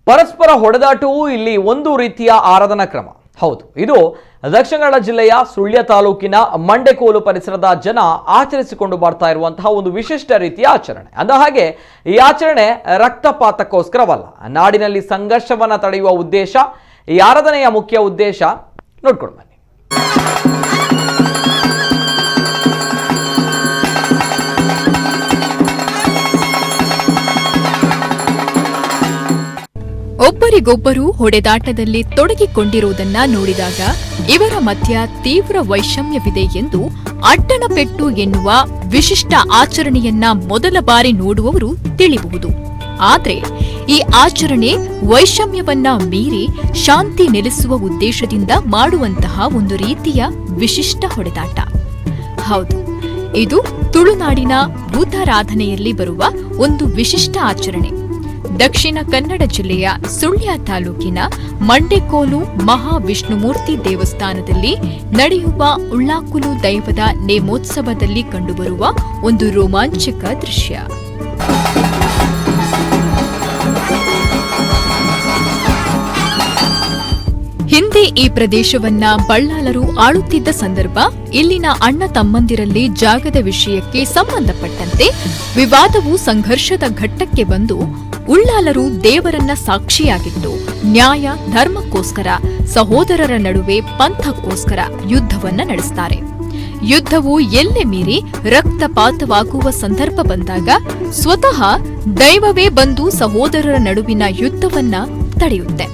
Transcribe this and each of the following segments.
ಪರಸ್ಪರ ಹೊಡೆದಾಟವು ಇಲ್ಲಿ ಒಂದು ರೀತಿಯ ಆರಾಧನಾ ಕ್ರಮ. ಹೌದು, ಇದು ದಕ್ಷಿಣ ಕನ್ನಡ ಜಿಲ್ಲೆಯ ಸುಳ್ಯ ತಾಲೂಕಿನ ಮಂಡೆಕೋಲು ಪರಿಸರದ ಜನ ಆಚರಿಸಿಕೊಂಡು ಬರ್ತಾ ಇರುವಂತಹ ಒಂದು ವಿಶಿಷ್ಟ ರೀತಿಯ ಆಚರಣೆ. ಅಂದ ಹಾಗೆ ಈ ಆಚರಣೆ ರಕ್ತಪಾತಕ್ಕೋಸ್ಕರವಲ್ಲ, ನಾಡಿನಲ್ಲಿ ಸಂಘರ್ಷವನ್ನ ತಡೆಯುವ ಉದ್ದೇಶ ಈ ಆರಾಧನೆಯ ಮುಖ್ಯ ಉದ್ದೇಶ. ನೋಡ್ಕೊಂಡು ಬನ್ನಿ. ಒಬ್ಬರಿಗೊಬ್ಬರು ಹೊಡೆದಾಟದಲ್ಲಿ ತೊಡಗಿಕೊಂಡಿರುವುದನ್ನ ನೋಡಿದಾಗ ಇವರ ಮಧ್ಯ ತೀವ್ರ ವೈಷಮ್ಯವಿದೆ ಎಂದು ಅಡ್ಡಣಪೆಟ್ಟು ಎನ್ನುವ ವಿಶಿಷ್ಟ ಆಚರಣೆಯನ್ನ ಮೊದಲ ಬಾರಿ ನೋಡುವವರು ತಿಳಿಬಹುದು. ಆದರೆ ಈ ಆಚರಣೆ ವೈಷಮ್ಯವನ್ನ ಮೀರಿ ಶಾಂತಿ ನೆಲೆಸುವ ಉದ್ದೇಶದಿಂದ ಮಾಡುವಂತಹ ಒಂದು ರೀತಿಯ ವಿಶಿಷ್ಟ ಹೊಡೆದಾಟ. ಹೌದು, ಇದು ತುಳುನಾಡಿನ ಭೂತಾರಾಧನೆಯಲ್ಲಿ ಬರುವ ಒಂದು ವಿಶಿಷ್ಟ ಆಚರಣೆ. ದಕ್ಷಿಣ ಕನ್ನಡ ಜಿಲ್ಲೆಯ ಸುಳ್ಯ ತಾಲೂಕಿನ ಮಂಡೆಕೋಲು ಮಹಾವಿಷ್ಣುಮೂರ್ತಿ ದೇವಸ್ಥಾನದಲ್ಲಿ ನಡೆಯುವ ಉಳ್ಳಾಕುಲು ದೈವದ ನೇಮೋತ್ಸವದಲ್ಲಿ ಕಂಡುಬರುವ ಒಂದು ರೋಮಾಂಚಕ ದೃಶ್ಯ. ಹಿಂದೆ ಈ ಪ್ರದೇಶವನ್ನ ಬಳ್ಳಾಲರು ಆಳುತ್ತಿದ್ದ ಸಂದರ್ಭ ಇಲ್ಲಿನ ಅಣ್ಣ ತಮ್ಮಂದಿರಲ್ಲಿ ಜಾಗದ ವಿಷಯಕ್ಕೆ ಸಂಬಂಧಪಟ್ಟಂತೆ ವಿವಾದವು ಸಂಘರ್ಷದ ಘಟ್ಟಕ್ಕೆ ಬಂದು ಉಳ್ಳಾಲರು ದೇವರನ್ನ ಸಾಕ್ಷಿಯಾಗಿಟ್ಟು ನ್ಯಾಯ ಧರ್ಮಕ್ಕೋಸ್ಕರ ಸಹೋದರರ ನಡುವೆ ಪಂಥಕ್ಕೋಸ್ಕರ ಯುದ್ಧವನ್ನ ನಡೆಸುತ್ತಾರೆ. ಯುದ್ಧವು ಎಲ್ಲೆ ಮೀರಿ ರಕ್ತಪಾತವಾಗುವ ಸಂದರ್ಭ ಬಂದಾಗ ಸ್ವತಃ ದೈವವೇ ಬಂದು ಸಹೋದರರ ನಡುವಿನ ಯುದ್ಧವನ್ನ ತಡೆಯುತ್ತೆ.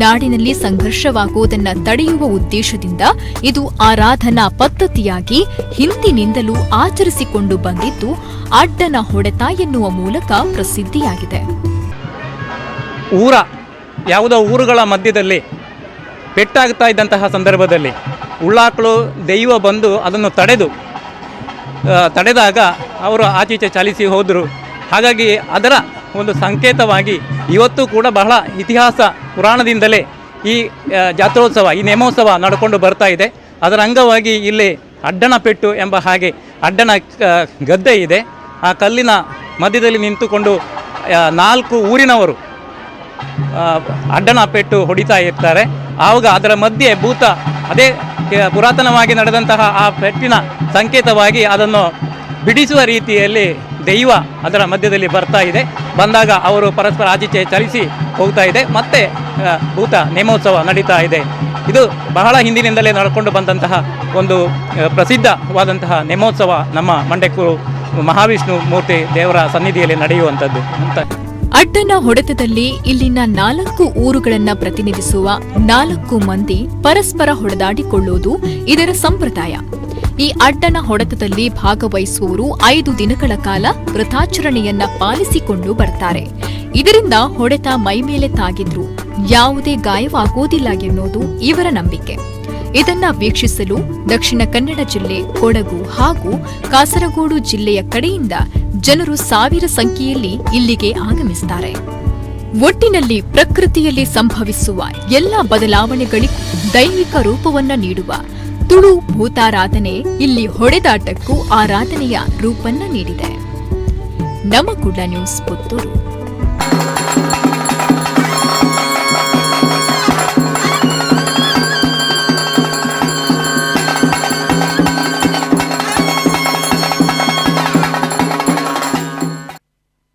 ನಾಡಿನಲ್ಲಿ ಸಂಘರ್ಷವಾಗುವುದನ್ನ ತಡೆಯುವ ಉದ್ದೇಶದಿಂದ ಇದು ಆರಾಧನಾ ಪದ್ಧತಿಯಾಗಿ ಹಿಂದಿನಿಂದಲೂ ಆಚರಿಸಿಕೊಂಡು ಬಂದಿದ್ದು ಅಡ್ಡನ ಹೊಡೆತ ಎನ್ನುವ ಮೂಲಕ ಪ್ರಸಿದ್ಧಿಯಾಗಿದೆ. ಯಾವುದೋ ಊರುಗಳ ಮಧ್ಯದಲ್ಲಿ ಪೆಟ್ಟಾಗ್ತಾ ಇದ್ದಂತಹ ಸಂದರ್ಭದಲ್ಲಿ ಉಳ್ಳಾಕಲು ದೈವ ಬಂದು ಅದನ್ನು ತಡೆದಾಗ ಅವರು ಆಚೀಚೆ ಚಲಿಸಿ ಹೋದರು. ಹಾಗಾಗಿ ಅದರ ಒಂದು ಸಂಕೇತವಾಗಿ ಇವತ್ತು ಕೂಡ ಬಹಳ ಇತಿಹಾಸ ಪುರಾಣದಿಂದಲೇ ಈ ಜಾತ್ರೋತ್ಸವ, ಈ ನೇಮೋತ್ಸವ ನಡ್ಕೊಂಡು ಬರ್ತಾ ಇದೆ. ಅದರ ಅಂಗವಾಗಿ ಇಲ್ಲಿ ಅಡ್ಡಣಪೆಟ್ಟು ಎಂಬ ಹಾಗೆ ಅಡ್ಡನ ಗದ್ದೆ ಇದೆ. ಆ ಕಲ್ಲಿನ ಮಧ್ಯದಲ್ಲಿ ನಿಂತುಕೊಂಡು 4 ಊರಿನವರು ಅಡ್ಡಣಪೆಟ್ಟು ಹೊಡಿತಾ ಇರ್ತಾರೆ. ಆವಾಗ ಅದರ ಮಧ್ಯೆ ಭೂತ, ಅದೇ ಪುರಾತನವಾಗಿ ನಡೆದಂತಹ ಆ ಪೆಟ್ಟಿನ ಸಂಕೇತವಾಗಿ ಅದನ್ನು ಬಿಡಿಸುವ ರೀತಿಯಲ್ಲಿ ದೈವ ಅದರ ಮಧ್ಯದಲ್ಲಿ ಬರ್ತಾ ಇದೆ. ಬಂದಾಗ ಅವರು ಪರಸ್ಪರ ಆಚೀಚೆ ಚಲಿಸಿ ಹೋಗ್ತಾ ಇದೆ. ಮತ್ತೆ ಭೂತ ನೇಮೋತ್ಸವ ನಡೀತಾ ಇದೆ. ಇದು ಬಹಳ ಹಿಂದಿನಿಂದಲೇ ನಡ್ಕೊಂಡು ಬಂದಂತಹ ಒಂದು ಪ್ರಸಿದ್ಧವಾದಂತಹ ನೇಮೋತ್ಸವ ನಮ್ಮ ಮಂಡೆಕೋಲು ಮಹಾವಿಷ್ಣು ಮೂರ್ತಿ ದೇವರ ಸನ್ನಿಧಿಯಲ್ಲಿ ನಡೆಯುವಂಥದ್ದು ಅಂತ. ಅಡ್ಡನ ಹೊಡೆತದಲ್ಲಿ ಇಲ್ಲಿನ 4 ಊರುಗಳನ್ನ ಪ್ರತಿನಿಧಿಸುವ 4 ಮಂದಿ ಪರಸ್ಪರ ಹೊಡೆದಾಡಿಕೊಳ್ಳುವುದು ಇದರ ಸಂಪ್ರದಾಯ. ಈ ಅಡ್ಡನ ಹೊಡೆತದಲ್ಲಿ ಭಾಗವಹಿಸುವವರು 5 ದಿನಗಳ ಕಾಲ ವ್ರತಾಚರಣೆಯನ್ನ ಪಾಲಿಸಿಕೊಂಡು ಬರ್ತಾರೆ. ಇದರಿಂದ ಹೊಡೆತ ಮೈಮೇಲೆ ತಾಗಿದ್ರೂ ಯಾವುದೇ ಗಾಯವಾಗುವುದಿಲ್ಲ ಎನ್ನುವುದು ಇವರ ನಂಬಿಕೆ. ಇದನ್ನ ವೀಕ್ಷಿಸಲು ದಕ್ಷಿಣ ಕನ್ನಡ ಜಿಲ್ಲೆ, ಕೊಡಗು ಹಾಗೂ ಕಾಸರಗೋಡು ಜಿಲ್ಲೆಯ ಕಡೆಯಿಂದ ಜನರು ಸಾವಿರ ಸಂಖ್ಯೆಯಲ್ಲಿ ಇಲ್ಲಿಗೆ ಆಗಮಿಸುತ್ತಾರೆ. ಒಟ್ಟಿನಲ್ಲಿ ಪ್ರಕೃತಿಯಲ್ಲಿ ಸಂಭವಿಸುವ ಎಲ್ಲ ಬದಲಾವಣೆಗಳಿಗೂ ದೈವಿಕ ರೂಪವನ್ನ ನೀಡುವ ತುಳು ಭೂತಾರಾಧನೆ ಇಲ್ಲಿ ಹೊಡೆದಾಟಕ್ಕೂ ಆರಾಧನೆಯ ರೂಪನ್ನ ನೀಡಿದೆ. ನಮ್ಮ ಕುಡ್ಲ ನ್ಯೂಸ್, ಪುತ್ತೂರು.